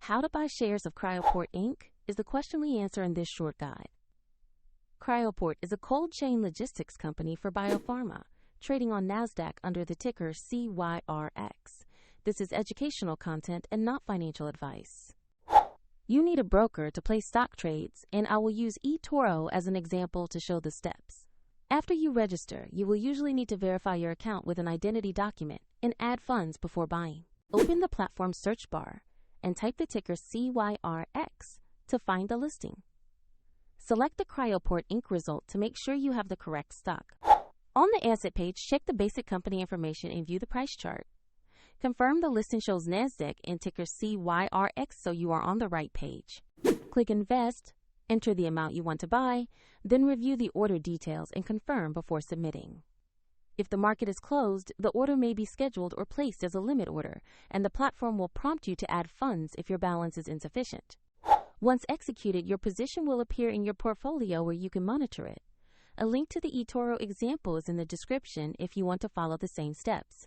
How to buy shares of CryoPort Inc. is the question we answer in this short guide. CryoPort is a cold chain logistics company for biopharma, trading on NASDAQ under the ticker CYRX. This is educational content and not financial advice. You need a broker to place stock trades, and I will use eToro as an example to show the steps. After you register, you will usually need to verify your account with an identity document and add funds before buying. Open the platform search bar and type the ticker CYRX to find the listing. Select the CryoPort Inc. result to make sure you have the correct stock. On the asset page, check the basic company information and view the price chart. Confirm the listing shows NASDAQ and ticker CYRX so you are on the right page. Click Invest, enter the amount you want to buy, then review the order details and confirm before submitting. If the market is closed, the order may be scheduled or placed as a limit order, and the platform will prompt you to add funds if your balance is insufficient. Once executed, your position will appear in your portfolio where you can monitor it. A link to the eToro example is in the description if you want to follow the same steps.